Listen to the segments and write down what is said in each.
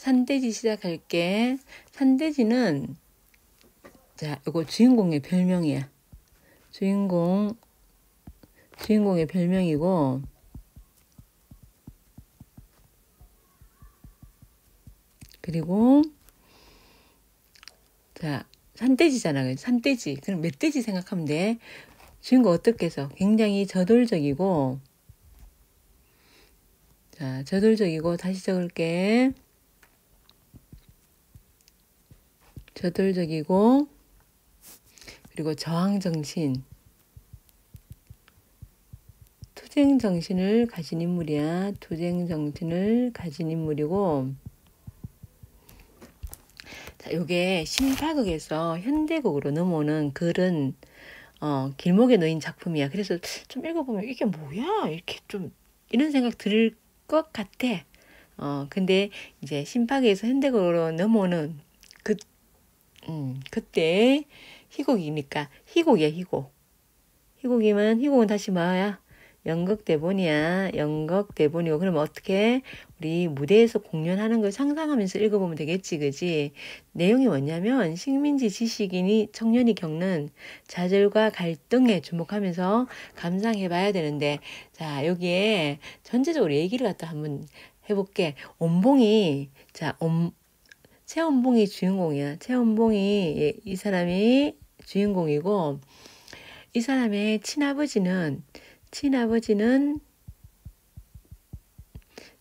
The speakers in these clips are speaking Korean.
산돼지 시작할게. 산돼지는, 자, 이거 주인공의 별명이야. 주인공의 별명이고, 그리고, 자, 산돼지잖아. 산돼지. 그럼 멧돼지 생각하면 돼. 주인공 어떻게 해서? 굉장히 저돌적이고, 자, 저돌적이고, 다시 적을게. 저돌적이고, 그리고 저항정신, 투쟁정신을 가진 인물이야. 투쟁정신을 가진 인물이고, 자, 요게 신파극에서 현대극으로 넘어오는 그런, 길목에 놓인 작품이야. 그래서 좀 읽어보면 이게 뭐야? 이렇게 좀, 이런 생각 들 것 같아. 근데 이제 신파극에서 현대극으로 넘어오는 그때 희곡이니까, 희곡이야, 희곡. 희곡은 다시 뭐야? 연극 대본이야. 연극 대본이고, 그러면 어떻게 우리 무대에서 공연하는 걸 상상하면서 읽어보면 되겠지, 그지? 내용이 뭐냐면 식민지 지식인이 청년이 겪는 좌절과 갈등에 주목하면서 감상해봐야 되는데, 자, 여기에 전체적으로 얘기를 갖다 한번 해볼게. 온봉이, 자, 최원봉이 주인공이야. 최원봉이, 이 사람이 주인공이고, 이 사람의 친아버지는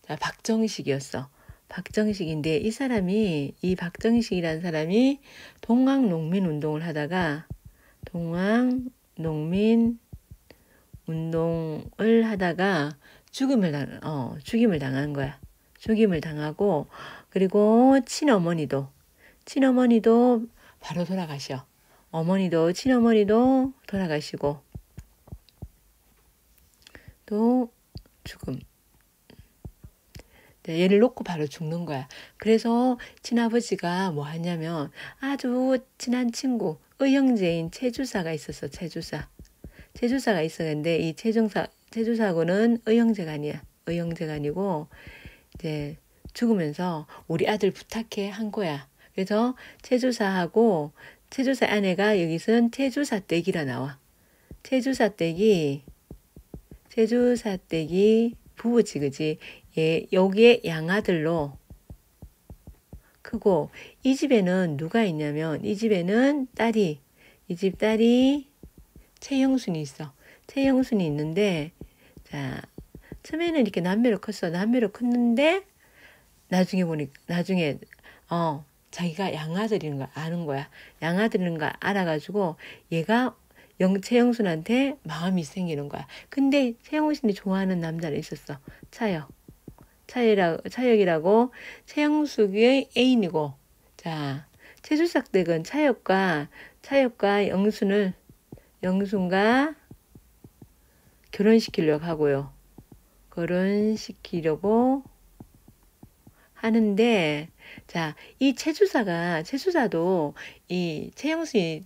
자, 박정식이었어. 박정식인데 이 박정식이라는 사람이 동학농민 운동을 하다가 죽임을 당한 거야. 죽임을 당하고, 그리고 친어머니도 바로 돌아가셔. 친어머니도 돌아가시고, 또 죽음. 얘를 놓고 바로 죽는 거야. 그래서 친아버지가 뭐 하냐면 아주 친한 친구, 의형제인 최주사가 있었어. 최주사가 있었는데 이 최주사하고는 의형제가 아니야. 의형제가 아니고 이제 죽으면서 우리 아들 부탁해 한 거야. 그래서 최주사 아내가 여기서는 최주사댁이라 나와. 최주사댁이 부부지, 그지? 예, 여기에 양아들로 크고, 이 집에는 누가 있냐면, 이 집에는 이 집 딸이 최형순이 있어. 최형순이 있는데, 자, 처음에는 이렇게 남매로 컸는데, 나중에, 자기가 양아들인 거 아는 거야. 양아들인 거 알아가지고, 얘가 최영순한테 마음이 생기는 거야. 근데 최영순이 좋아하는 남자가 있었어. 차혁이라고 최영숙의 애인이고, 자, 최주삭댁은 차혁과 영순과 결혼시키려고 하는데, 자, 이 최주사도 이 최영순이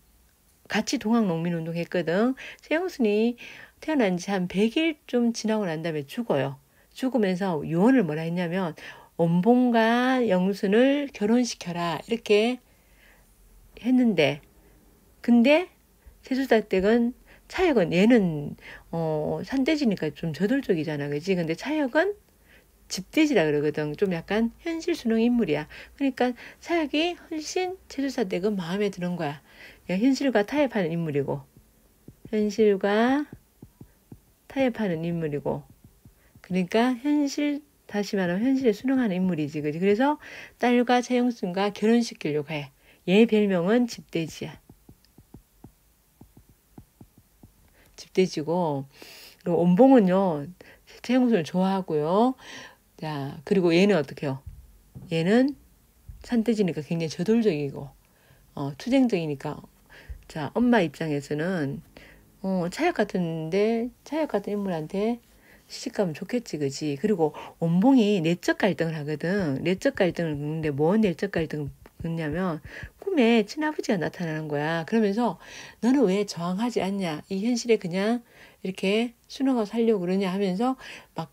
같이 동학농민운동 했거든. 최영순이 태어난 지 한 100일 좀 지나고 난 다음에 죽어요. 죽으면서 유언을 뭐라 했냐면 원봉과 영순을 결혼시켜라 이렇게 했는데, 근데 최수사댁은 차혁은 얘는 산돼지니까 좀 저돌적이잖아, 그지? 근데 차혁은 집돼지라 그러거든. 좀 약간 현실 수능 인물이야. 그러니까 차혁이 훨씬 최수사댁은 마음에 드는 거야. 현실과 타협하는 인물이고, 그러니까 다시 말하면 현실에 순응하는 인물이지, 그지? 그래서 딸과 최영순과 결혼시키려고 해. 얘 별명은 집돼지야. 집돼지고, 그리고 온봉은요, 최영순을 좋아하고요. 자, 그리고 얘는 어떻게 해요? 얘는 산돼지니까 굉장히 저돌적이고, 투쟁적이니까, 자, 엄마 입장에서는, 차혁 같은 인물한테 시집가면 좋겠지, 그지? 그리고 원봉이 내적 갈등을 하거든. 내적 갈등을 겪는데 뭔 내적 갈등을 겪냐면 꿈에 친아버지가 나타나는 거야. 그러면서 너는 왜 저항하지 않냐? 이 현실에 그냥 이렇게 순응하고 살려고 그러냐 하면서 막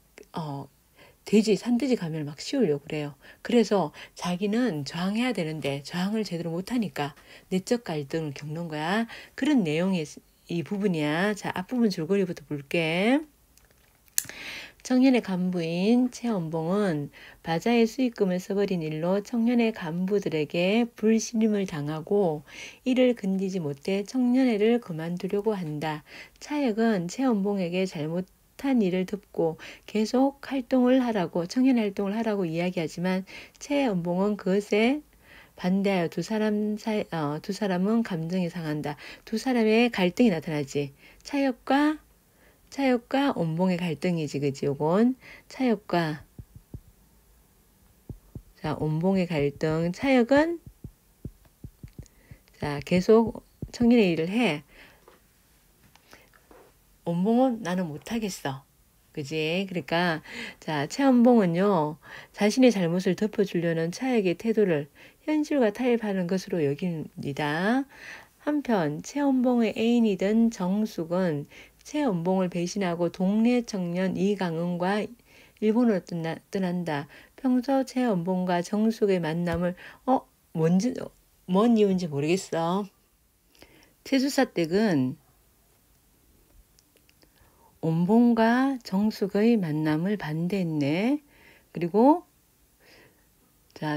산돼지 가면 막 씌우려고 그래요. 그래서 자기는 저항해야 되는데 저항을 제대로 못하니까 내적 갈등을 겪는 거야. 그런 내용의 이 부분이야. 자, 앞부분 줄거리부터 볼게. 청년의 간부인 최원봉은 바자회 수익금을 써버린 일로 청년의 간부들에게 불신임을 당하고 이를 건지지 못해 청년회를 그만두려고 한다. 차역은 최원봉에게 잘못한 일을 덮고 계속 활동을 하라고, 청년 활동을 하라고 이야기하지만 최원봉은 그것에 반대하여 두 사람은 감정이 상한다. 두 사람의 갈등이 나타나지. 차역과 온봉의 갈등이지, 그지? 요건 차역과 온봉의 갈등. 차역은 계속 청년의 일을 해. 온봉은 나는 못하겠어. 그지? 그러니까 최원봉은요, 자신의 잘못을 덮어주려는 차역의 태도를 현실과 타협하는 것으로 여깁니다. 한편 최원봉의 애인이던 정숙은 최원봉을 배신하고 동네 청년 이강은과 일본으로 떠난다. 평소 최원봉과 정숙의 만남을 뭔 이유인지 모르겠어. 최수사 댁은 원봉과 정숙의 만남을 반대했네. 그리고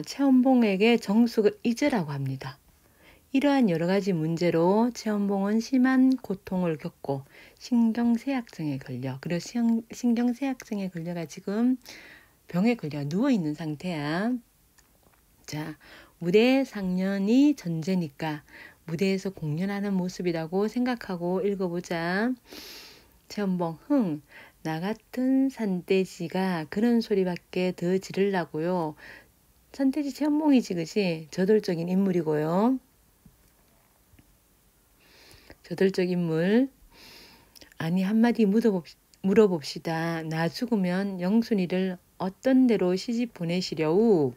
최원봉에게 정숙을 잊으라고 합니다. 이러한 여러 가지 문제로 최원봉은 심한 고통을 겪고 신경쇠약증에 걸려. 그리고 신경쇠약증에 걸려가 지금 병에 걸려 누워있는 상태야. 무대 상년이 전제니까 무대에서 공연하는 모습이라고 생각하고 읽어보자. 최원봉, 나 같은 산돼지가 그런 소리밖에 더 지르려고요. 산돼지 최원봉이지, 그치? 저돌적인 인물이고요. 저돌적 인물. 아니, 한마디 물어봅시다. 나 죽으면 영순이를 어떤 데로 시집 보내시려우?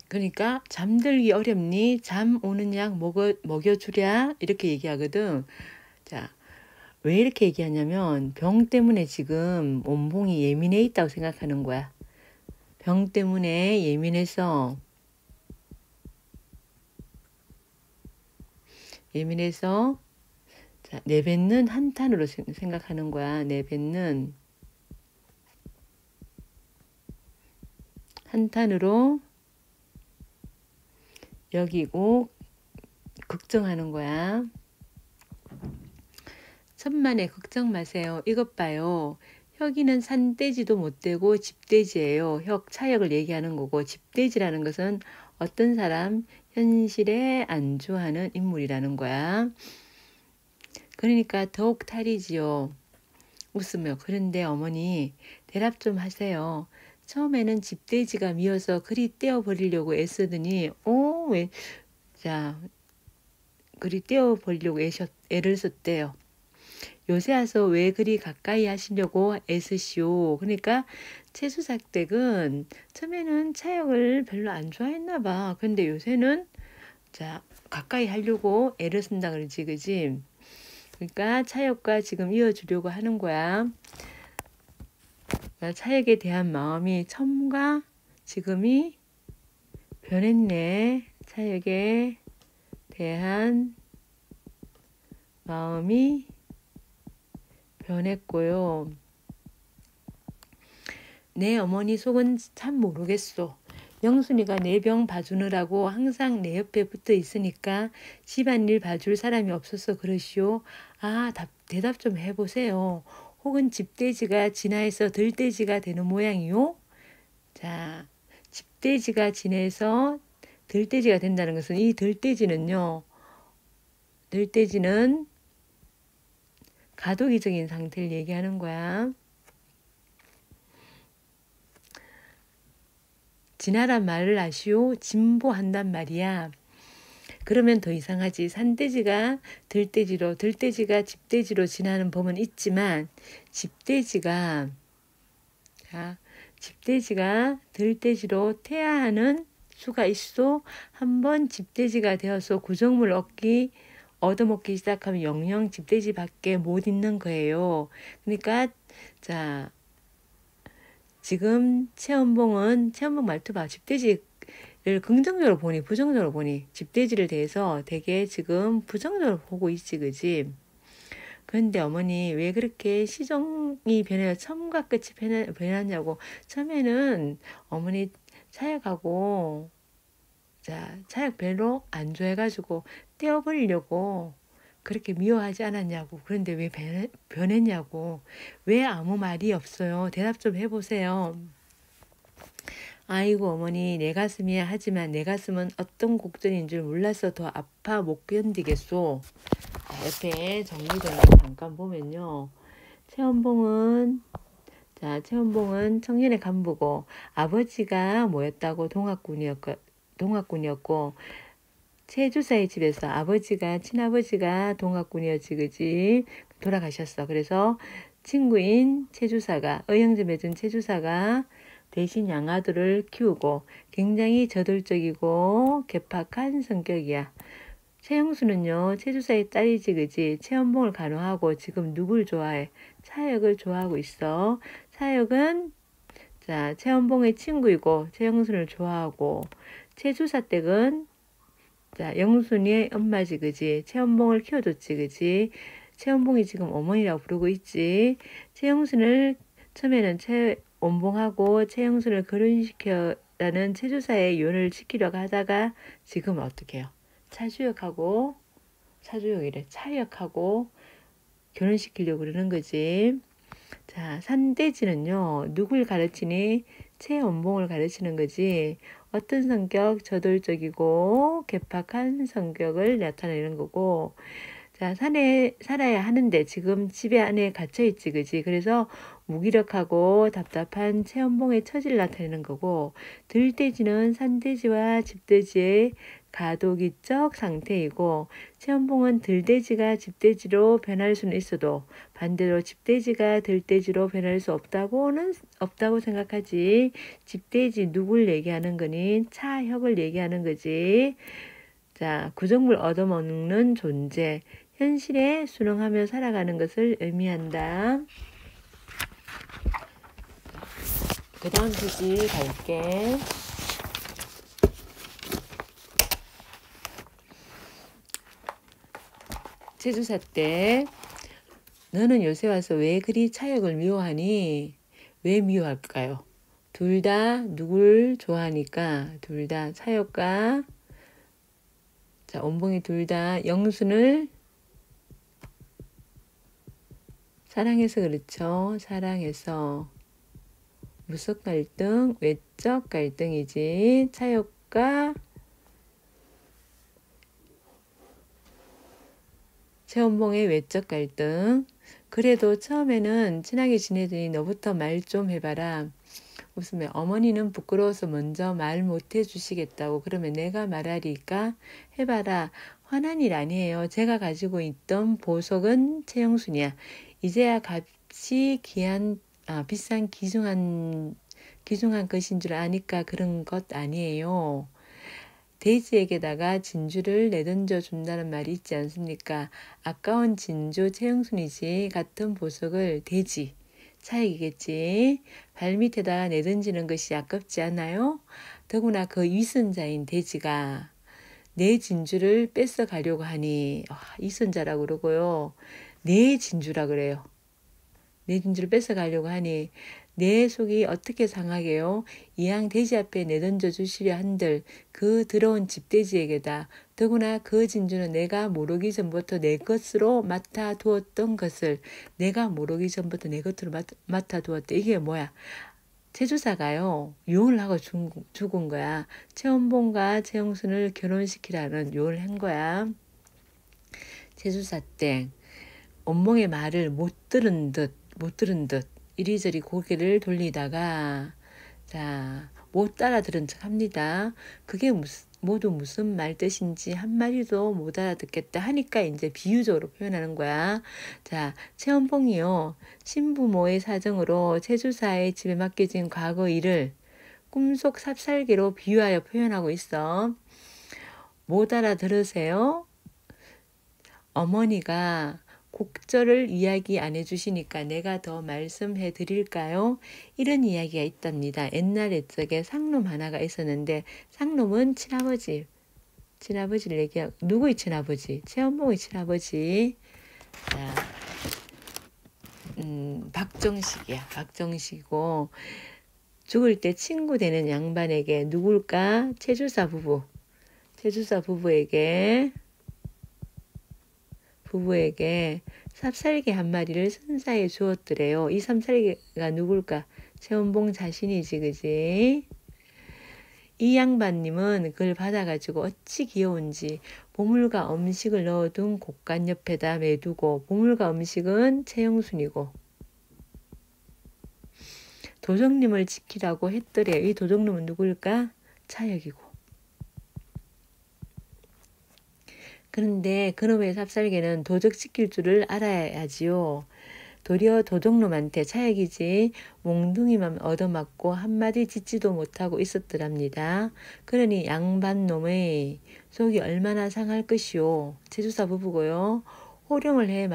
그러니까 잠들기 어렵니? 잠 오는 약 먹여주랴? 이렇게 얘기하거든. 왜 이렇게 얘기하냐면 병 때문에 지금 온봉이 예민해 있다고 생각하는 거야. 병 때문에 예민해서 내뱉는 한탄으로 생각하는 거야. 내뱉는 한탄으로 여기고 걱정하는 거야. 천만에 걱정 마세요. 이것 봐요. 혁이는 산돼지도 못 되고 집돼지예요. 차역을 얘기하는 거고, 집돼지라는 것은 어떤 사람, 현실에 안주하는 인물이라는 거야. 그러니까 더욱 탈이지요. 웃으며. 그런데 어머니 대답 좀 하세요. 처음에는 집돼지가 미워서 그리 떼어버리려고 애쓰더니 그리 떼어버리려고 애를 썼대요. 요새 와서 왜 그리 가까이 하시려고 애쓰시오. 그러니까 최수삭댁은 처음에는 차역을 별로 안 좋아했나 봐. 근데 요새는 가까이 하려고 애를 쓴다 그러지, 그지? 그러니까 차역과 지금 이어주려고 하는 거야. 차역에 대한 마음이 처음과 지금이 변했네. 차역에 대한 마음이 변했고요. 내 어머니 속은 참 모르겠소. 영순이가 내 병 봐주느라고 항상 내 옆에 붙어 있으니까 집안일 봐줄 사람이 없어서 그러시오. 대답 좀 해보세요. 혹은 집돼지가 진화해서 들돼지가 되는 모양이요? 집돼지가 진해서 들돼지가 된다는 것은 이 들돼지는 가도기적인 상태를 얘기하는 거야. 진화란 말을 아시오? 진보한단 말이야. 그러면 더 이상하지. 산돼지가 들돼지로, 들돼지가 집돼지로 진화하는 법은 있지만 집돼지가 들돼지로 태아하는 수가 있어. 한번 집돼지가 되어서 구정물 얻어먹기 시작하면 영영 집돼지밖에 못 있는 거예요. 그러니까 지금 최연봉 말투 봐. 집돼지를 긍정적으로 보니 부정적으로 보니 집돼지를 대해서 되게 지금 부정적으로 보고 있지, 그지? 그런데 어머니 왜 그렇게 시종이 변해요? 처음과 끝이 변하냐고. 처음에는 어머니 차약하고 차약 별로 안 좋아해가지고 떼어버리려고 그렇게 미워하지 않았냐고. 그런데 왜 변했냐고. 왜 아무 말이 없어요? 대답 좀 해보세요. 아이고 어머니 내 가슴이야. 하지만 내 가슴은 어떤 곡절인 줄 몰라서 더 아파 못 견디겠소. 옆에 정리된 거 잠깐 보면요. 최연봉은 청년의 간부고 아버지가 뭐였다고 동학군이었고 최주사의 집에서 친아버지가 동학군이었지, 그지? 돌아가셨어. 그래서 친구인 최주사가 의형제 맺은 최주사가 대신 양아들을 키우고 굉장히 저돌적이고 괴팍한 성격이야. 최영수는요, 최주사의 딸이지, 그지? 최연봉을 간호하고 지금 누굴 좋아해? 차역을 좋아하고 있어. 차역은 최연봉의 친구이고 최영순을 좋아하고 최주사 댁은 영순이의 엄마지, 그지? 최연봉을 키워줬지, 그지? 최연봉이 지금 어머니라고 부르고 있지. 최영순을 처음에는 최원봉하고 최영순을 결혼시켜라는 최주사의 요원을 지키려고 하다가 지금 어떻게 해요? 차주역하고 결혼시키려고 그러는 거지. 산돼지는요, 누굴 가르치니? 최원봉을 가르치는 거지. 어떤 성격? 저돌적이고 괴팍한 성격을 나타내는 거고. 산에 살아야 하는데 지금 집에 안에 갇혀있지, 그지? 그래서 무기력하고 답답한 최연봉의 처지를 나타내는 거고, 들돼지는 산돼지와 집돼지의 가도기적 상태이고, 최연봉은 들돼지가 집돼지로 변할 수는 있어도 반대로 집돼지가 들돼지로 변할 수 없다고 생각하지. 집돼지 누굴 얘기하는 거니? 차혁을 얘기하는 거지. 구정물 얻어먹는 존재, 현실에 순응하며 살아가는 것을 의미한다. 그 다음 페이지 갈게. 최주사 때 너는 요새 와서 왜 그리 차역을 미워하니? 왜 미워할까요? 둘 다 누굴 좋아하니까 둘 다 차역과 원봉이 둘 다 영순을 사랑해서 그렇죠. 사랑해서 무슨 갈등? 외적 갈등이지. 차역과 최원봉의 외적 갈등. 그래도 처음에는 친하게 지내더니 너부터 말 좀 해봐라. 웃으며 어머니는 부끄러워서 먼저 말 못 해주시겠다고. 그러면 내가 말하리까? 해봐라. 화난 일 아니에요. 제가 가지고 있던 보석은 최영순이야. 이제야 값이 비싼 귀중한 것인 줄 아니까 그런 것 아니에요. 돼지에게다가 진주를 내던져 준다는 말이 있지 않습니까? 아까운 진주 최영순이지 같은 보석을 돼지 차익이겠지. 발밑에다 내던지는 것이 아깝지 않아요? 더구나 그 위선자인 돼지가 내 진주를 뺏어 가려고 하니 위선자라고 그러고요. 내 진주라 그래요. 내 진주를 뺏어 가려고 하니 내 속이 어떻게 상하게요? 이왕 돼지 앞에 내던져 주시려 한들 그 더러운 집돼지에게다. 더구나 그 진주는 내가 모르기 전부터 내 것으로 맡아두었던 것을 내가 모르기 전부터 내 것으로 맡아두었대. 이게 뭐야? 최주사가요. 유언을 하고 죽은 거야. 최원봉과 최영순을 결혼시키라는 유언을 한 거야. 최주사 때 원봉의 말을 못 들은 듯 이리저리 고개를 돌리다가 못 따라들은 척 합니다. 그게 모두 무슨 말 뜻인지 한마디도 못 알아듣겠다 하니까 이제 비유적으로 표현하는 거야. 최원봉이요. 신부모의 사정으로 최주사의 집에 맡겨진 과거 일을 꿈속 삽살개로 비유하여 표현하고 있어. 못 알아들으세요? 어머니가 곡절을 이야기 안 해주시니까 내가 더 말씀해 드릴까요? 이런 이야기가 있답니다. 옛날 옛적에 상놈 하나가 있었는데 상놈은 친아버지를 얘기하고 누구의 친아버지? 최연봉의 친아버지. 자, 박정식이야. 박정식이고 죽을 때 친구 되는 양반에게 누굴까? 채주사 부부에게 삽살개 한 마리를 선사해 주었더래요. 이 삽살개가 누굴까? 최원봉 자신이지, 그지? 이 양반님은 그걸 받아가지고 어찌 귀여운지 보물과 음식을 넣어둔 곡간 옆에다 매두고, 보물과 음식은 최영순이고 도적님을 지키라고 했더래요. 이 도적님은 누굴까? 차역이고. 그런데 그놈의 삽살개는 도적 지킬 줄을 알아야지요. 도리어 도적놈한테 차역이지 몽둥이만 얻어맞고 한마디 짓지도 못하고 있었더랍니다. 그러니 양반놈의 속이 얼마나 상할 것이오. 제주사 부부고요. 호령을 해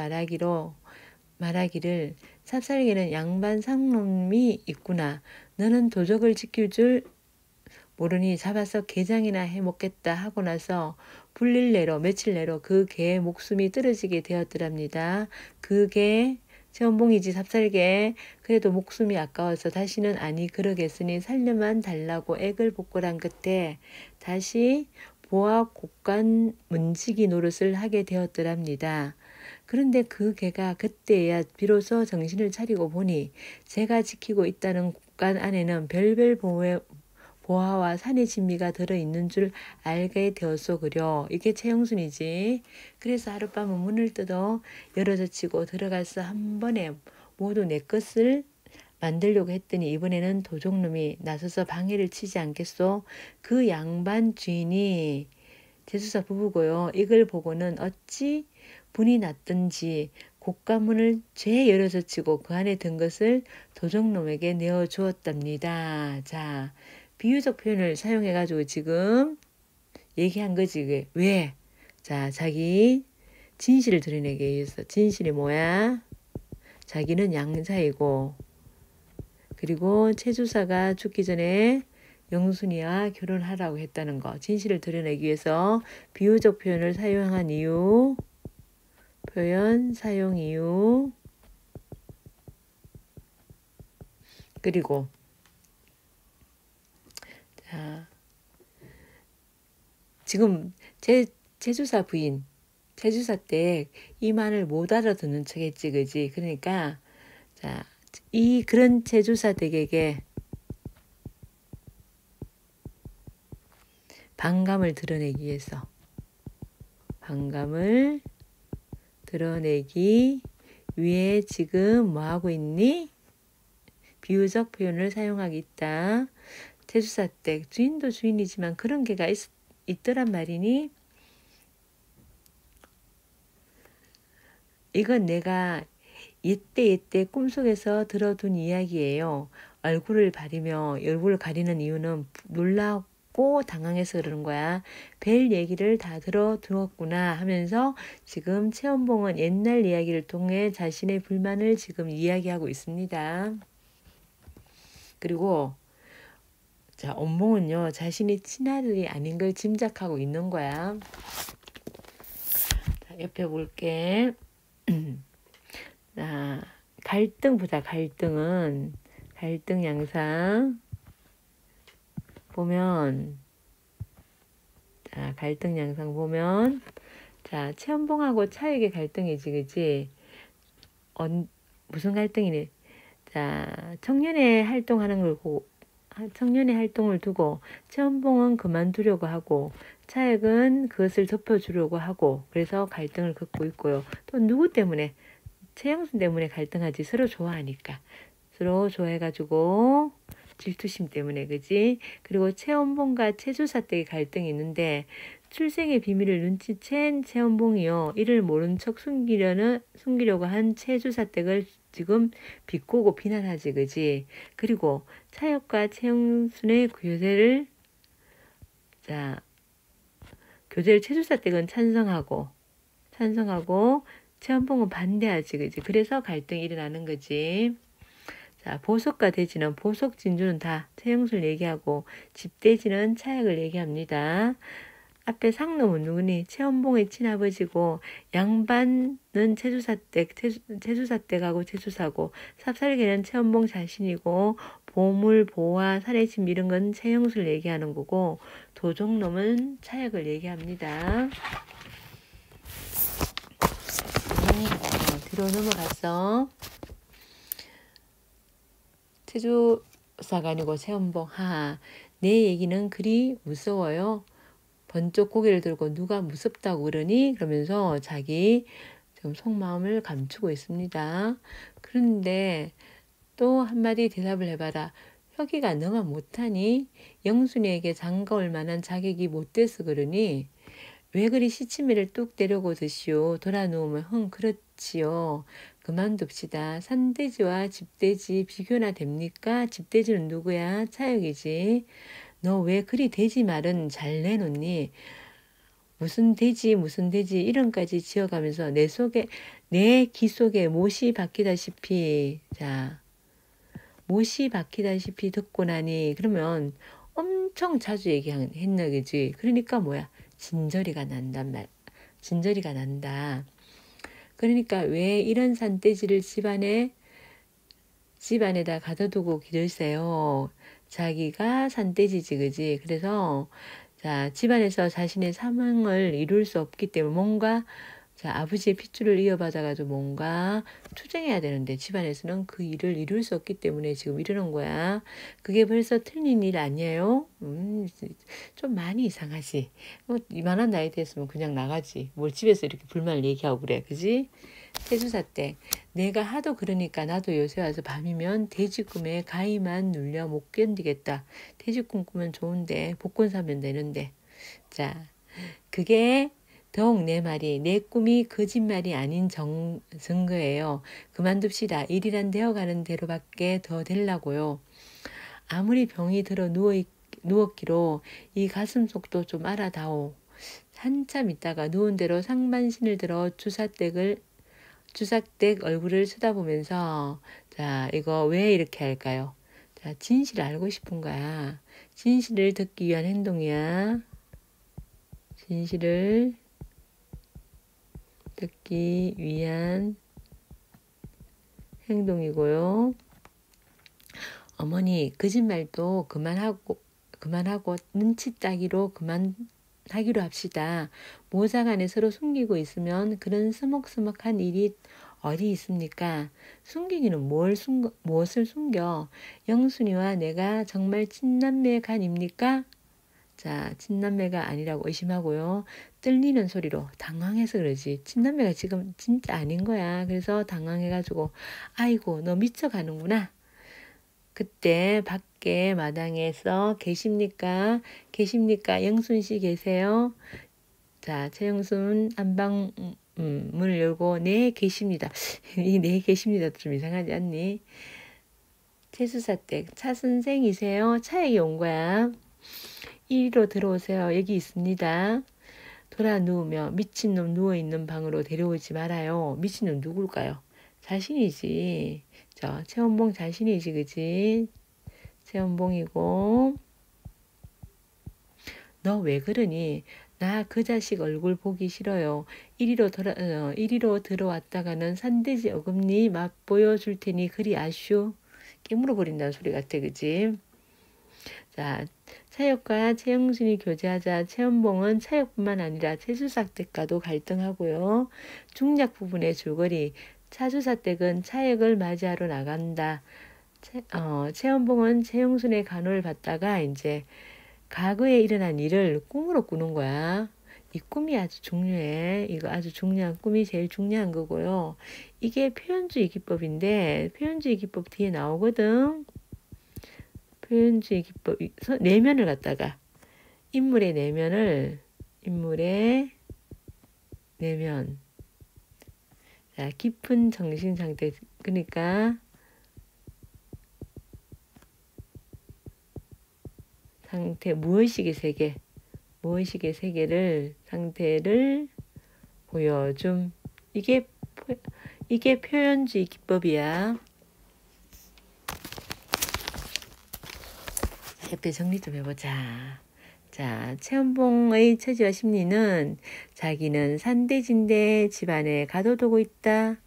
말하기를 삽살개는 양반 상놈이 있구나. 너는 도적을 지킬 줄 모르니 잡아서 게장이나 해먹겠다 하고 나서 불릴 내로 며칠 내로 그 개의 목숨이 떨어지게 되었더랍니다. 그 개 최원봉이지 삽살개. 그래도 목숨이 아까워서 다시는 아니 그러겠으니 살려만 달라고 액을 복걸한 끝에 다시 보아 곡간 문지기 노릇을 하게 되었더랍니다. 그런데 그 개가 그때야 비로소 정신을 차리고 보니 제가 지키고 있다는 곡간 안에는 별별 보화와 산의 진미가 들어있는 줄 알게 되었소 그려. 이게 최영순이지. 그래서 하룻밤은 문을 뜯어 열어젖히고 들어가서 한 번에 모두 내 것을 만들려고 했더니 이번에는 도적놈이 나서서 방해를 치지 않겠소. 그 양반 주인이 제수사 부부고요. 이걸 보고는 어찌 분이 났든지 곡간문을 죄 열어젖히고 그 안에 든 것을 도적놈에게 내어주었답니다. 자, 비유적 표현을 사용해가지고 지금 얘기한 거지. 왜? 자, 자기 진실을 드러내기 위해서. 진실이 뭐야? 자기는 양자이고, 그리고 최주사가 죽기 전에 영순이와 결혼하라고 했다는 거. 진실을 드러내기 위해서 비유적 표현을 사용한 이유, 표현 사용 이유, 그리고 자, 지금 제주사 부인, 제주사 때 이 말을 못 알아듣는 척했지, 그지? 그러니까 자, 그런 제주사 댁에게 반감을 드러내기 위해서, 반감을 드러내기 위해 지금 뭐 하고 있니? 비유적 표현을 사용하고 있다. 제주사 댁 주인도 주인이지만 그런 개가 있더란 말이니. 이건 내가 옛때 꿈속에서 들어둔 이야기예요. 얼굴을 가리는 이유는 놀라고 당황해서 그러는 거야. 별 얘기를 다 들어두었구나 하면서 지금 최원봉은 옛날 이야기를 통해 자신의 불만을 지금 이야기하고 있습니다. 그리고 자, 원봉은요, 자신이 친아들이 아닌 걸 짐작하고 있는 거야. 자, 옆에 볼게. 자, 갈등 보자. 갈등 양상 보면, 자, 갈등 양상 보면, 자, 최원봉하고 차역의 갈등이지, 그지? 무슨 갈등이니? 자, 청년의 활동을 두고 최원봉은 그만두려고 하고 차역은 그것을 덮어주려고 하고, 그래서 갈등을 겪고 있고요. 또 누구 때문에? 최영순 때문에 갈등하지. 서로 좋아하니까. 서로 좋아해가지고 질투심 때문에, 그지? 그리고 최원봉과 최주사 댁의 갈등이 있는데 출생의 비밀을 눈치챈 최원봉이요, 이를 모른 척 숨기려고 한 최주사 댁을 지금 비꼬고 비난하지, 그지? 그리고 차역과 최영순의 교제를 최주사 댁은 찬성하고 체험봉은 반대하지, 그지? 그래서 갈등이 일어나는 거지. 자, 보석과 대지는 보석 진주는 다 채용술 얘기하고 집대지는 차액을 얘기합니다. 앞에 상놈은 누구니? 체험봉의 친아버지고 양반은 채주사댁하고 채주사고 삽살개는 체험봉 자신이고 보물, 보화, 산의 집 이런 건 채용술 얘기하는 거고 도종놈은 차액을 얘기합니다. 뒤로 넘어가서 체주사가 아니고 체험봉 하하 내 얘기는 그리 무서워요. 번쩍 고개를 들고 누가 무섭다고 그러니? 그러면서 자기 지금 속마음을 감추고 있습니다. 그런데 또 한마디 대답을 해봐라. 혁이가 너만 못하니? 영순이에게 장가올 만한 자격이 못 돼서 그러니? 왜 그리 시치미를 뚝 때려고 드시오. 돌아 누우면 그렇지요. 그만둡시다. 산돼지와 집돼지 비교나 됩니까? 집돼지는 누구야? 차역이지. 너 왜 그리 돼지 말은 잘 내놓니? 무슨 돼지 이름까지 지어가면서 내 귀 속에 못이 박히다시피 자 못이 박히다시피 듣고 나니 그러면 엄청 자주 얘기했나 그지? 그러니까 뭐야? 진저리가 난다. 그러니까 왜 이런 산돼지를 집안에다 가둬두고 기르세요. 자기가 산돼지지 그지? 그래서 자 집안에서 자신의 사명을 이룰 수 없기 때문에 뭔가 자 아버지의 핏줄을 이어받아가지고 뭔가 투쟁해야 되는데 집안에서는 그 일을 이룰 수 없기 때문에 지금 이러는 거야. 그게 벌써 틀린 일 아니에요? 좀 많이 이상하지. 이만한 나이 됐으면 그냥 나가지. 뭘 집에서 이렇게 불만을 얘기하고 그래. 그지? 태주사 때 내가 하도 그러니까 나도 요새 와서 밤이면 돼지 꿈에 가위만 눌려 못 견디겠다. 돼지 꿈 꾸면 좋은데 복권 사면 되는데. 자, 그게 더욱 내 꿈이 거짓말이 아닌 증거예요. 그만둡시다. 일이란 되어가는 대로밖에 더 되려고요. 아무리 병이 들어 누웠기로 이 가슴 속도 좀 알아다오. 한참 있다가 누운 대로 상반신을 들어 주삭댁 얼굴을 쳐다보면서 자 이거 왜 이렇게 할까요? 자 진실을 알고 싶은 거야. 진실을 듣기 위한 행동이야. 진실을 듣기 위한 행동이고요. 어머니 거짓말도 그만하고 눈치 따기로 그만하기로 합시다. 모작 안에 서로 숨기고 있으면 그런 서먹서먹한 일이 어디 있습니까? 숨기기는 무엇을 숨겨? 영순이와 내가 정말 친남매 간입니까? 자, 친남매가 아니라고 의심하고요. 떨리는 소리로 당황해서 그러지. 친남매가 지금 진짜 아닌 거야. 그래서 당황해가지고 아이고 너 미쳐가는구나. 그때 밖에 마당에서 계십니까? 영순 씨 계세요? 자, 최영순 안방 문을 열고 네 계십니다. 이 네 계십니다 좀 이상하지 않니? 채수사댁 차 선생이세요? 차에 온 거야. 이리로 들어오세요. 여기 있습니다. 돌아 누우며 미친놈 누워있는 방으로 데려오지 말아요. 미친놈 누굴까요? 자신이지. 최원봉 자신이지 그지? 최원봉이고 너 왜 그러니? 나 그 자식 얼굴 보기 싫어요. 이리로 들어왔다가는 산돼지 어금니 맛보여 줄 테니 그리 아슈. 깨물어 버린다는 소리 같아 그지? 자, 차역과 최영순이 교제하자 최원봉은 차역뿐만 아니라 최수삭댁과도 갈등하고요. 중략 부분의 줄거리 차주사댁은 차역을 맞이하러 나간다. 최원봉은 최영순의 간호를 받다가 이제 과거에 일어난 일을 꿈으로 꾸는 거야. 이 꿈이 아주 중요해. 이거 아주 중요한 꿈이 제일 중요한 거고요. 이게 표현주의 기법인데 표현주의 기법 뒤에 나오거든. 표현주의 기법 내면을 갖다가 인물의 내면 자 깊은 정신 상태 그러니까 무의식의 세계를 상태를 보여줌. 이게 이게 표현주의 기법이야. 옆에 정리 좀 해보자. 자, 최연봉의 처지와 심리는 자기는 산대진대 집안에 가둬두고 있다.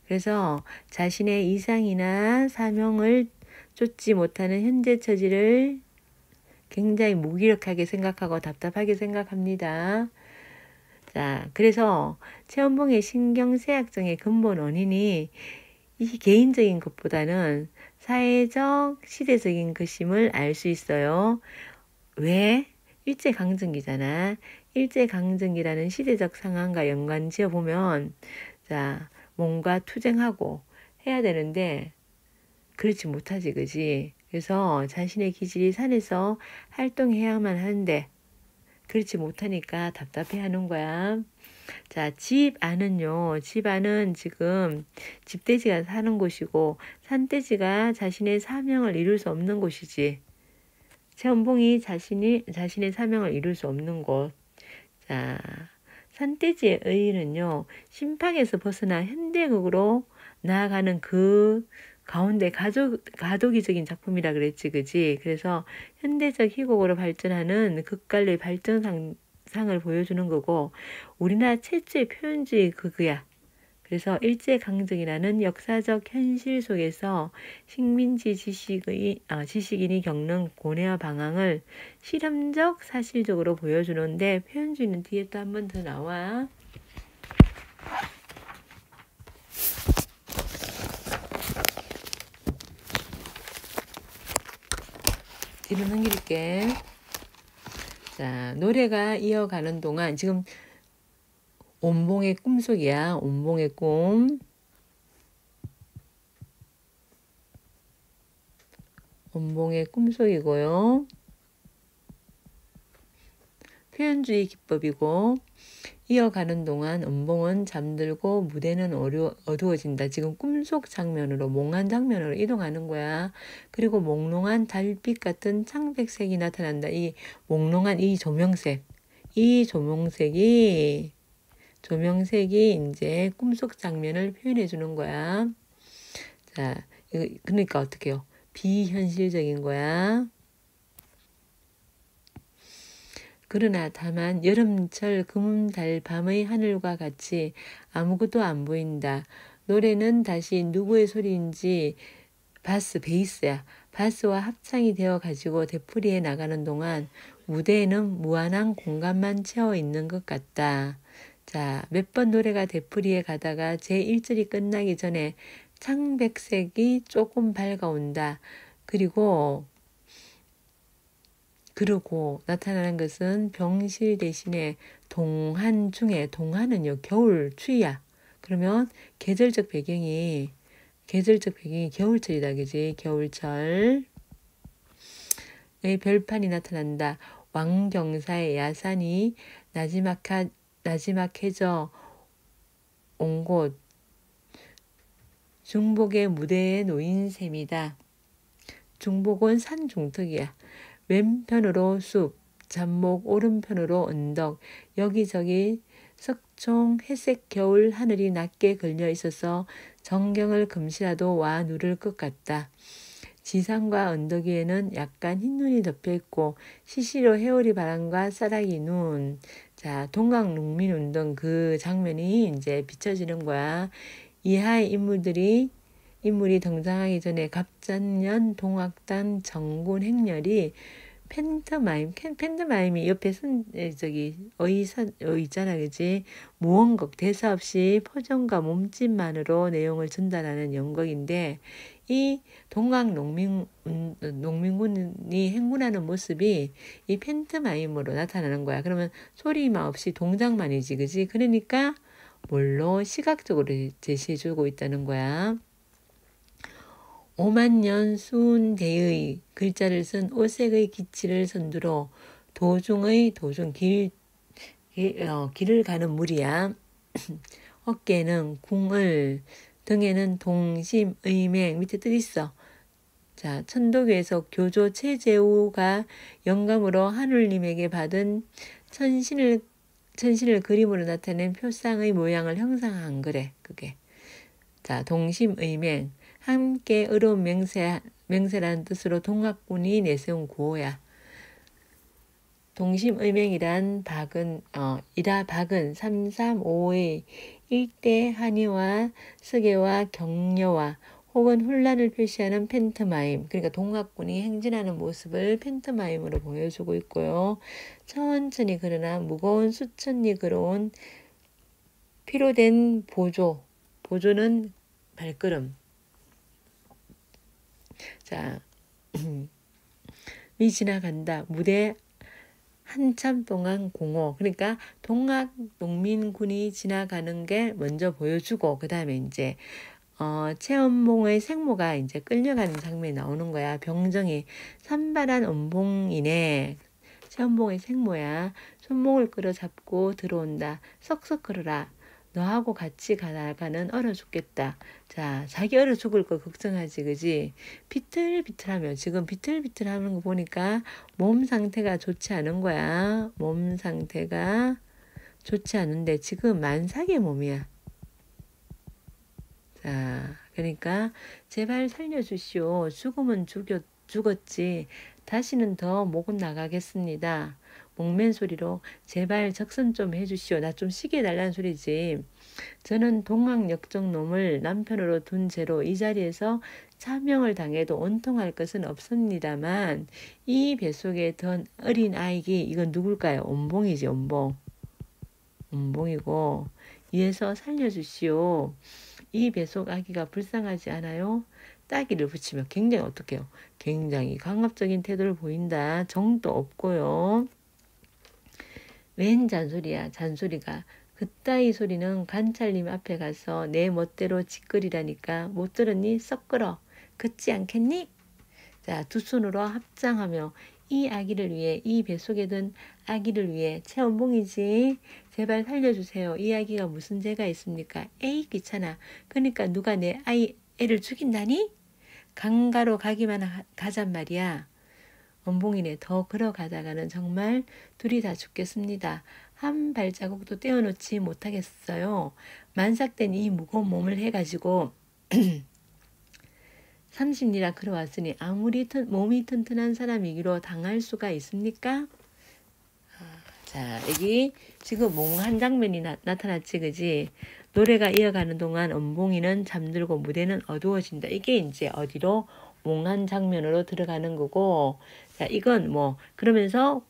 그래서 자신의 이상이나 사명을 쫓지 못하는 현재 처지를 굉장히 무기력하게 생각하고 답답하게 생각합니다. 자, 그래서 최연봉의 신경쇠약증의 근본 원인이 이 개인적인 것보다는 사회적, 시대적인 것임을 알 수 있어요. 왜? 일제강점기잖아. 일제강점기라는 시대적 상황과 연관 지어보면, 자, 뭔가 투쟁하고 해야 되는데, 그렇지 못하지, 그지? 그래서 자신의 기질이 산에서 활동해야만 하는데, 그렇지 못하니까 답답해 하는 거야. 자, 집 안은요, 집 안은 지금 집돼지가 사는 곳이고, 산돼지가 자신의 사명을 이룰 수 없는 곳이지. 최연봉이 자신의 사명을 이룰 수 없는 곳. 자, 산돼지의 의의는요, 심팡에서 벗어나 현대극으로 나아가는 그 가운데 가도기적인 작품이라 그랬지, 그지? 그래서 현대적 희곡으로 발전하는 극갈의 발전상을 보여주는 거고, 우리나라 최초의 표현주의 극이야. 그래서 일제강점기라는 역사적 현실 속에서 식민지 지식인이 겪는 고뇌와 방황을 실험적, 사실적으로 보여주는데 표현주의는 뒤에 또 한 번 더 나와. 뒤로 넘길게. 자, 노래가 이어가는 동안 지금 온봉의 꿈속이야. 온봉의 꿈. 온봉의 꿈속이고요. 표현주의 기법이고 이어가는 동안 은봉은 잠들고 무대는 어두워진다. 지금 꿈속 장면으로 몽환 장면으로 이동하는 거야. 그리고 몽롱한 달빛 같은 창백색이 나타난다. 이 몽롱한 이 조명색. 이 조명색이 이제 꿈속 장면을 표현해 주는 거야. 자, 그러니까 어떻게 해요? 비현실적인 거야. 그러나 다만 여름철 금음달 밤의 하늘과 같이 아무것도 안 보인다. 노래는 다시 누구의 소리인지 베이스야. 바스와 합창이 되어 가지고 되풀이해 나가는 동안 무대에는 무한한 공간만 채워 있는 것 같다. 자, 몇 번 노래가 되풀이해 가다가 제1절이 끝나기 전에 창백색이 조금 밝아온다. 그러고 나타나는 것은 병실 대신에 동한 중에, 동한은요, 겨울, 추위야. 그러면 계절적 배경이 겨울철이다, 그지? 겨울철. 별판이 나타난다. 왕경사의 야산이 나지막해져 온 곳, 중복의 무대에 놓인 셈이다. 중복은 산 중턱이야. 왼편으로 숲, 잡목, 오른편으로 언덕, 여기저기 석총, 회색 겨울 하늘이 낮게 걸려 있어서 정경을 금시라도 와 누를 것 같다. 지상과 언덕 위에는 약간 흰눈이 덮여 있고 시시로 해오리 바람과 싸라기 눈. 자, 동강농민운동 그 장면이 이제 비춰지는 거야. 이하의 인물이 등장하기 전에 갑작년 동악단 정군 행렬이 팬터마임이 옆에 있잖아, 그지? 무언곡 대사 없이 표정과 몸짓만으로 내용을 전달하는 연극인데, 이 농민군이 행군하는 모습이 이 팬터마임으로 나타나는 거야. 그러면 소리만 없이 동작만이지, 그지? 그러니까 뭘로 시각적으로 제시해주고 있다는 거야. 오만년 수운대의 글자를 쓴 오색의 기치를 선두로 길을 가는 무리야. 어깨에는 궁을, 등에는 동심, 의맹, 밑에 뜻 있어. 자, 천도교에서 교조 최재우가 영감으로 하늘님에게 받은 천신을 그림으로 나타낸 표상의 모양을 형상한 거래, 그게. 자, 동심의맹. 함께 의로운 맹세라는 뜻으로 동학군이 내세운 구호야. 동심의맹이란 이라 박은 335의 일대 한의와 스계와 격려와 혹은 혼란을 표시하는 팬트마임. 그러니까 동학군이 행진하는 모습을 팬트마임으로 보여주고 있고요. 천천히 그러나 무거운 수천리 걸어온 피로된 보조는 발걸음. 자, 미 지나간다. 무대 한참 동안 공호. 그러니까 동학 농민군이 지나가는 게 먼저 보여주고, 그 다음에 이제 최연봉의 생모가 이제 끌려가는 장면이 나오는 거야. 병정이 산발한 원봉이네. 최연봉의 생모야. 손목을 끌어잡고 들어온다. 썩썩 걸어라. 너하고 같이 가다가는 얼어 죽겠다. 자, 자기 얼어 죽을 거 걱정하지, 그지? 비틀비틀하며, 지금 비틀비틀하는 거 보니까 몸 상태가 좋지 않은 거야. 몸 상태가 좋지 않은데 지금 만삭의 몸이야. 자, 그러니까 제발 살려주시오. 죽으면 죽었지. 다시는 더 목은 나가겠습니다. 목맨 소리로 제발 적선 좀 해주시오. 나 좀 쉬게 해달라는 소리지. 저는 동학역적 놈을 남편으로 둔 채로 이 자리에서 차명을 당해도 온통할 것은 없습니다만 이 뱃속에 든 어린 아이기 이건 누굴까요? 온봉이지, 온봉. 온봉이고 이에서 살려주시오. 이 뱃속 아기가 불쌍하지 않아요? 따기를 붙이며 굉장히 어떡해요? 굉장히 강압적인 태도를 보인다. 정도 없고요. 웬 잔소리야, 잔소리가. 그따위 소리는 관찰님 앞에 가서 내 멋대로 짓거리라니까. 못 들었니? 썩 끌어. 그치 않겠니? 자, 두 손으로 합장하며 이 아기를 위해, 이 뱃속에 든 아기를 위해. 최원봉이지. 제발 살려주세요. 이 아기가 무슨 죄가 있습니까? 에이, 귀찮아. 그러니까 누가 내 애를 죽인다니? 강가로 가기만 가잔 말이야. 원봉이네. 더 걸어가다가는 정말 둘이 다 죽겠습니다. 한 발자국도 떼어놓지 못하겠어요. 만삭된 이 무거운 몸을 해가지고 30리라 걸어왔으니 아무리 몸이 튼튼한 사람이기로 당할 수가 있습니까? 자, 여기 지금 몽한 장면이 나타났지, 그지? 노래가 이어가는 동안 원봉이는 잠들고 무대는 어두워진다. 이게 이제 어디로? 몽한 장면으로 들어가는 거고, 자, 이건 그러면서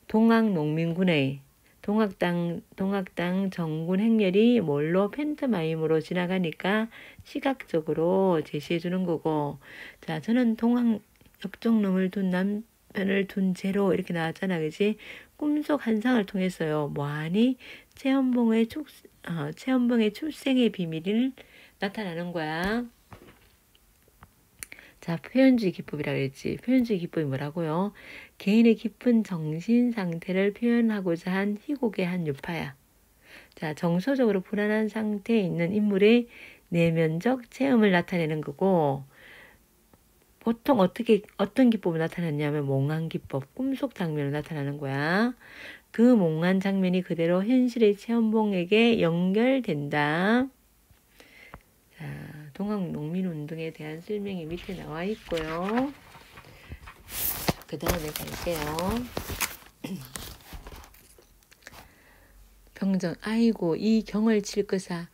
동학농민군의 동학당 정군 행렬이 뭘로 팬트마임으로 지나가니까 시각적으로 제시해 주는 거고, 자, 저는 동학 역정놈을 둔 남편을 둔 채로 이렇게 나왔잖아, 그지? 꿈속 한상을 통해서요. 뭐하니? 최연봉의 출생의 비밀을 나타나는 거야. 자, 표현주의 기법이라고 했지. 표현주의 기법이 뭐라고요? 개인의 깊은 정신 상태를 표현하고자 한 희곡의 한 유파야. 자, 정서적으로 불안한 상태에 있는 인물의 내면적 체험을 나타내는 거고, 보통 어떤 기법을 나타냈냐면 몽환 기법, 꿈속 장면을 나타나는 거야. 그 몽환 장면이 그대로 현실의 최연봉에게 연결된다. 자, 동학농민운동에 대한 설명이 밑에 나와 있고요. 그 다음에 갈게요. 병정, 아이고 이 경을 칠 거사.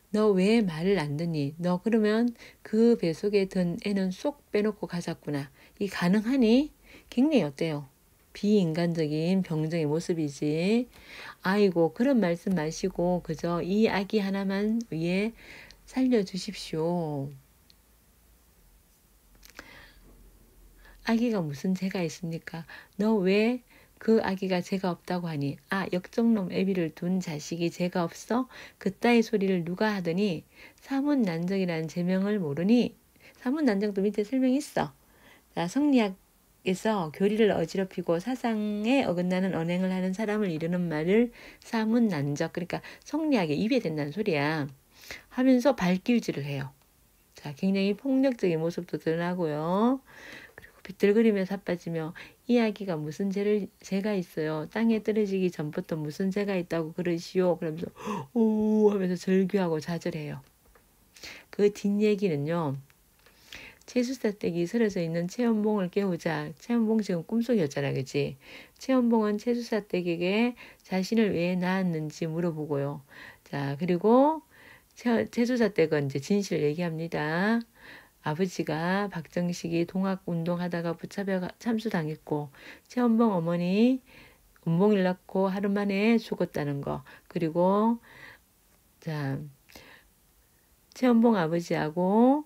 너 왜 말을 안 듣니? 너 그러면 그 뱃속에 든 애는 쏙 빼놓고 가졌구나. 이 가능하니? 굉장히 어때요? 비인간적인 병정의 모습이지. 아이고 그런 말씀 마시고 그저 이 아기 하나만 위해 살려주십시오. 아기가 무슨 죄가 있습니까? 너 왜 그 아기가 죄가 없다고 하니? 아, 역정놈 애비를 둔 자식이 죄가 없어? 그따위 소리를 누가 하더니? 사문난정이라는 제명을 모르니? 사문난정도 밑에 설명이 있어. 자, 성리학에서 교리를 어지럽히고 사상에 어긋나는 언행을 하는 사람을 이르는 말을 사문난적, 그러니까 성리학에 입에 된다는 소리야. 하면서 발길질을 해요. 자, 굉장히 폭력적인 모습도 드러나고요. 그리고 비틀거리며 자빠지며 이 아기가 무슨 죄가 있어요. 땅에 떨어지기 전부터 무슨 죄가 있다고 그러시오. 그러면서 오 하면서 절규하고 좌절해요. 그 뒷얘기는요. 채수사댁이 쓰러져 있는 최연봉을 깨우자. 최연봉 지금 꿈속이었잖아, 그치? 최연봉은 채수사댁에게 자신을 왜 낳았는지 물어보고요. 자, 그리고 채수사댁은 이제 진실을 얘기합니다. 아버지가 박정식이 동학운동하다가 붙잡혀 참수당했고 최연봉 어머니 운봉일 낳고 하루 만에 죽었다는 거. 그리고 자, 최연봉 아버지하고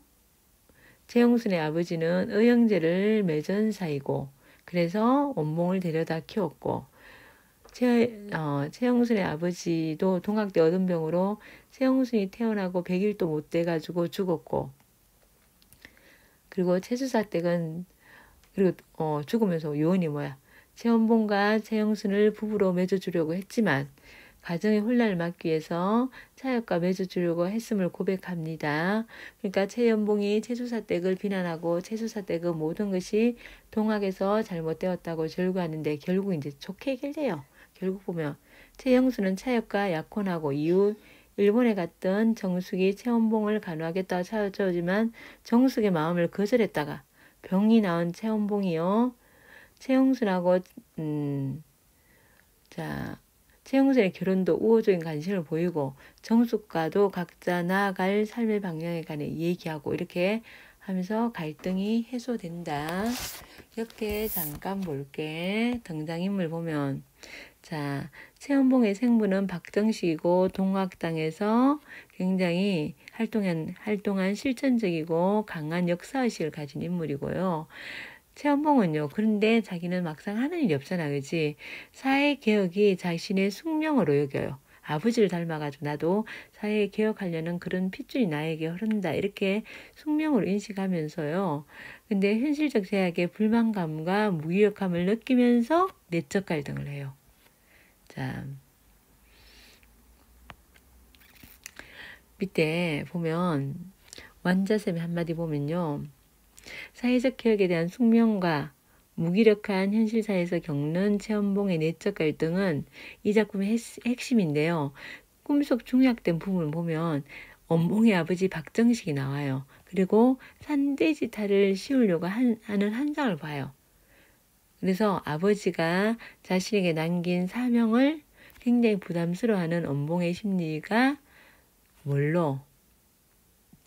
최영순의 아버지는 의형제를 맺은 사이고 그래서 원봉을 데려다 키웠고 최영순의 아버지도 동학대 어둔병으로 최영순이 태어나고 100일도 못 돼가지고 죽었고 그리고 채수사댁은 그리고 죽으면서 요원이 뭐야? 최원봉과 최영순을 부부로 맺어주려고 했지만 가정의 혼란을 막기 위해서 차역과 맺어주려고 했음을 고백합니다. 그러니까 최연봉이 채수사댁을 비난하고 채수사댁의 모든 것이 동학에서 잘못되었다고 절구하는데 결국 이제 좋게 해결돼요. 결국 보면 최영순은 차역과 약혼하고 이후 일본에 갔던 정숙이 최원봉을 간호하겠다고 찾아오지만 정숙의 마음을 거절했다가 병이 나은 최원봉이요. 최영순하고 최영순의 결혼도 우호적인 관심을 보이고 정숙과도 각자 나아갈 삶의 방향에 관해 얘기하고 이렇게 하면서 갈등이 해소된다. 이렇게 잠깐 볼게. 등장인물 보면 자, 최연봉의 생부는 박정식이고 동학당에서 굉장히 활동한 실천적이고 강한 역사의식을 가진 인물이고요. 최연봉은요. 그런데 자기는 막상 하는 일이 없잖아. 그지? 사회개혁이 자신의 숙명으로 여겨요. 아버지를 닮아가지고 나도 사회개혁하려는 그런 핏줄이 나에게 흐른다. 이렇게 숙명으로 인식하면서요. 근데 현실적 제약에 불만감과 무기력함을 느끼면서 내적 갈등을 해요. 자, 밑에 보면 완자쌤의 한마디 보면요. 사회적 개혁에 대한 숙명과 무기력한 현실사에서 겪는 최연봉의 내적 갈등은 이 작품의 핵심인데요. 꿈속 중약된 부분을 보면 원봉의 아버지 박정식이 나와요. 그리고 산돼지탈을 씌우려고 하는 한상을 봐요. 그래서 아버지가 자신에게 남긴 사명을 굉장히 부담스러워하는 원봉의 심리가 뭘로?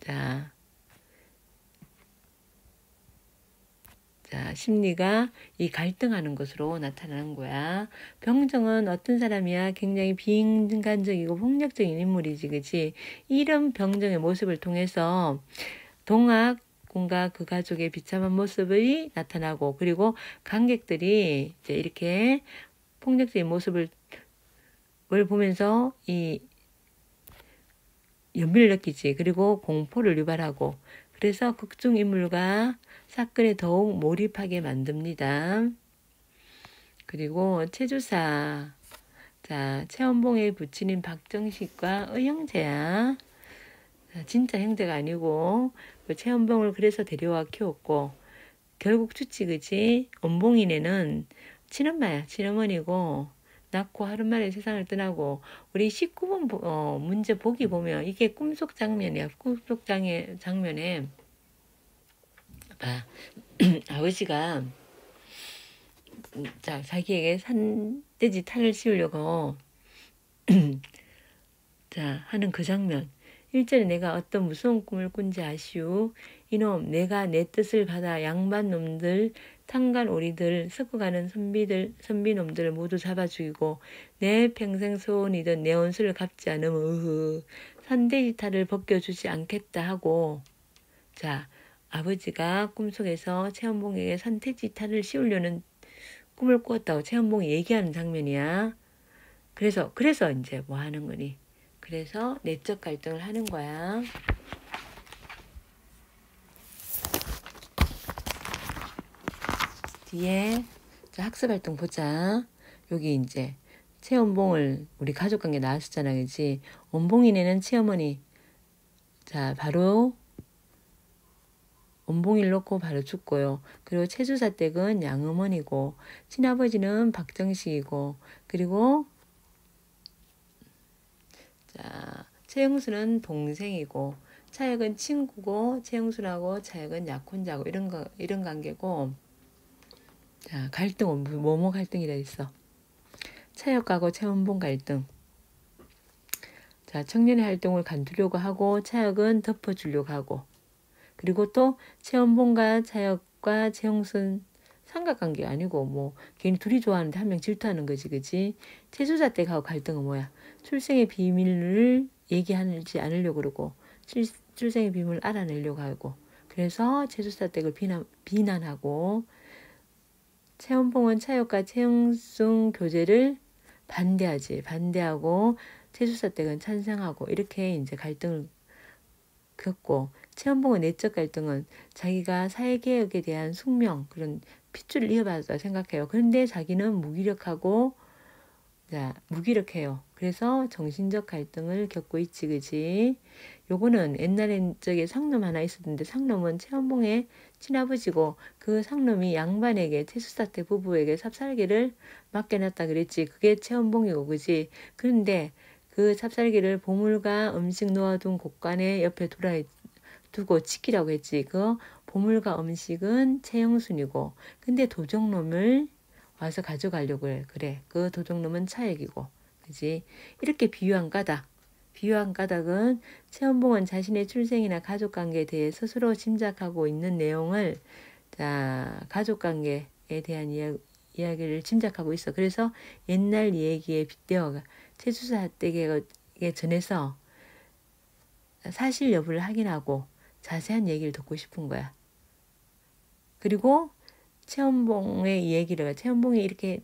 자, 심리가 이 갈등하는 것으로 나타나는 거야. 병정은 어떤 사람이야? 굉장히 비인간적이고 폭력적인 인물이지, 그치? 이런 병정의 모습을 통해서 동학군과 그 가족의 비참한 모습이 나타나고, 그리고 관객들이 이제 이렇게 폭력적인 모습을 보면서 이 연민을 느끼지. 그리고 공포를 유발하고, 그래서 극중 인물과 사건에 더욱 몰입하게 만듭니다. 그리고 체주사. 자, 최원봉의 부친인 박정식과 의형제야. 진짜 형제가 아니고 최원봉을 그래서 데려와 키웠고 결국 추치 그지? 원봉이네는 친엄마야. 친어머니고 낳고 하루 만에 세상을 떠나고 우리 19번 문제 보기 보면 이게 꿈속 장면이야. 꿈속 장면에 아버지가 자기에게 산돼지 탈을 씌우려고 하는 그 장면. 일전에 내가 어떤 무서운 꿈을 꾼지 아시오? 이놈, 내가 내 뜻을 받아 양반 놈들, 탄간 오리들, 섞어가는 선비놈들을 모두 잡아 죽이고 내 평생 소원이던 내 원수를 갚지 않으면 산돼지 탈을 벗겨주지 않겠다 하고 아버지가 꿈속에서 최연봉에게 산돼지 탈을 씌우려는 꿈을 꾸었다고 최연봉이 얘기하는 장면이야. 그래서 이제 뭐 하는 거니? 그래서 내적 갈등을 하는 거야. 뒤에 학습 활동 보자. 여기 이제 최연봉을 우리 가족관계 나왔었잖아, 그지? 원봉이네는 친어머니. 바로 원봉이를 놓고 바로 죽고요. 그리고 채주사댁은 양어머니고 친아버지는 박정식이고 그리고 최영수는 동생이고 차혁은 친구고 최영순하고 차혁은 약혼자고 이런 관계고. 자, 갈등은 뭐뭐 갈등이라 있어. 차혁하고 최원봉 갈등. 자, 청년의 활동을 간두려고 하고 차혁은 덮어주려고 하고. 그리고 또 최원봉과 차혁과 최영순 삼각관계가 아니고 뭐 괜히 둘이 좋아하는데 한 명 질투하는 거지, 그지? 채주사 댁하고 갈등은 뭐야? 출생의 비밀을 얘기하지 않으려고 그러고 출생의 비밀을 알아내려고 하고. 그래서 채주사 댁을 비난하고. 최원봉은 차혁과 최영순 교제를 반대하고 채주사 댁은 찬성하고. 이렇게 이제 갈등을 겪고. 최원봉의 내적 갈등은 자기가 사회개혁에 대한 숙명, 그런 핏줄을 이어받았다 생각해요. 그런데 자기는 무기력해요. 그래서 정신적 갈등을 겪고 있지, 그지? 요거는 옛날엔 저기 상놈 하나 있었는데, 상놈은 최원봉의 친아버지고 그 상놈이 양반에게, 채수사태 부부에게 삽살개를 맡겨놨다 그랬지. 그게 최원봉이고, 그지? 그런데 그 삽살개를 보물과 음식 놓아둔 곳간에 옆에 두고 지키라고 했지. 그 보물과 음식은 최영순이고, 근데 도적놈을 와서 가져가려고 그래. 그 도적놈은 차혁이고, 그지? 이렇게 비유한 까닭은 최원봉은 자신의 출생이나 가족관계에 대해 스스로 짐작하고 있는 내용을, 자, 가족관계에 대한 이야기를 짐작하고 있어. 그래서 옛날 얘기에 빗대어 채수사 댁에 전해서 사실 여부를 확인하고 자세한 얘기를 듣고 싶은 거야. 그리고 최원봉의 얘기를, 최원봉이 이렇게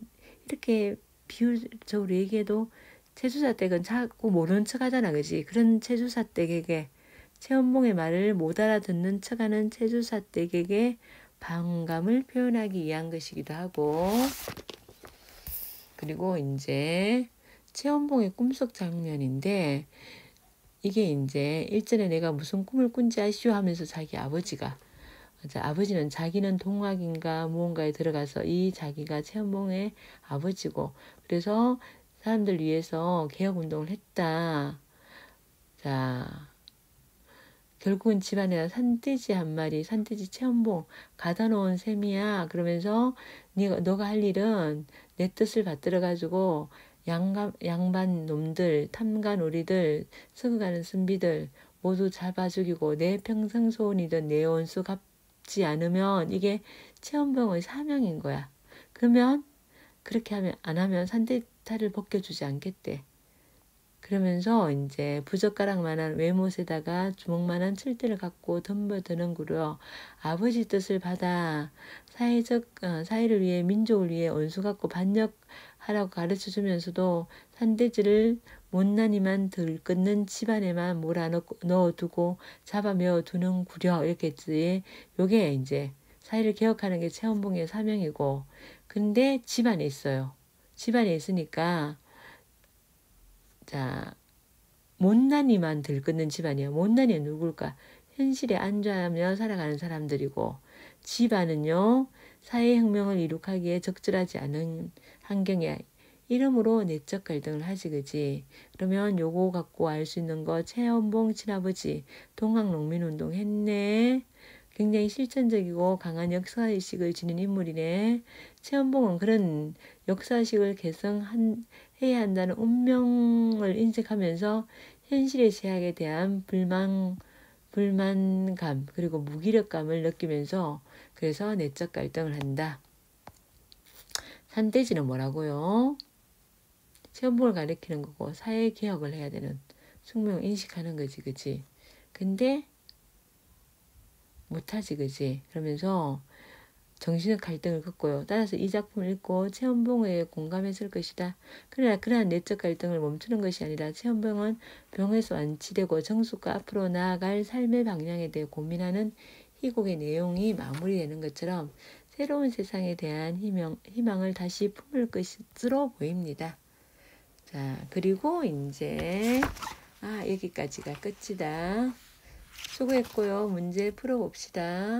비유적으로 얘기해도 채주사 댁은 자꾸 모르는 척 하잖아, 그지? 그런 채주사 댁에게, 최원봉의 말을 못 알아듣는 척하는 채주사 댁에게 반감을 표현하기 위한 것이기도 하고. 그리고 이제 최원봉의 꿈속 장면인데, 이게 이제 일전에 내가 무슨 꿈을 꾼지 아시오 하면서 자기 아버지는 자기는 동학인가 무언가에 들어가서 이 자기가 최원봉의 아버지고, 그래서 사람들 위해서 개혁운동을 했다. 자, 결국은 집안에 산돼지 한 마리, 산돼지 최원봉 가다 놓은 셈이야. 그러면서 너가 할 일은 내 뜻을 받들어가지고 양반 놈들, 탐관오리들, 썩어가는 순비들 모두 잡아 죽이고 내 평생 소원이던 내 원수 갚지 않으면 이게 최원봉의 사명인 거야. 그러면 그렇게 안 하면 산대탈을 벗겨주지 않겠대. 그러면서 이제 부젓가락만한 외못에다가 주먹만한 칠대를 갖고 덤벼드는구려. 아버지 뜻을 받아 사회를 위해, 민족을 위해 원수 갖고 반역하라고 가르쳐주면서도 산대질을 못난이만 들끓는 집안에만 몰아넣어두고 잡아메어두는구려. 이렇게 했지. 요게 이제 사회를 개혁하는 게 최원봉의 사명이고. 근데 집안에 있어요. 집안에 있으니까, 자, 못난이만 들끓는 집안이야. 못난이는 누굴까? 현실에 안주하며 살아가는 사람들이고, 집안은요, 사회혁명을 이룩하기에 적절하지 않은 환경이야. 이러므로 내적 갈등을 하지, 그지? 그러면 요거 갖고 알 수 있는 거, 최원봉 친아버지 동학농민운동 했네. 굉장히 실천적이고 강한 역사의식을 지닌 인물이네. 최원봉은 그런 역사의식을 해야 한다는 운명을 인식하면서 현실의 제약에 대한 불만감 그리고 무기력감을 느끼면서 그래서 내적 갈등을 한다. 산돼지는 뭐라고요? 최원봉을 가리키는 거고 사회개혁을 해야 되는 숙명을 인식하는 거지, 그치? 근데 못하지, 그지? 그러면서 정신적 갈등을 겪고요. 따라서 이 작품을 읽고 최원봉에 공감했을 것이다. 그러나 그러한 내적 갈등을 멈추는 것이 아니라 최원봉은 병에서 완치되고 정숙과 앞으로 나아갈 삶의 방향에 대해 고민하는 희곡의 내용이 마무리되는 것처럼 새로운 세상에 대한 희망을 다시 품을 것으로 보입니다. 자, 그리고 이제 여기까지가 끝이다. 수고했고요. 문제 풀어봅시다.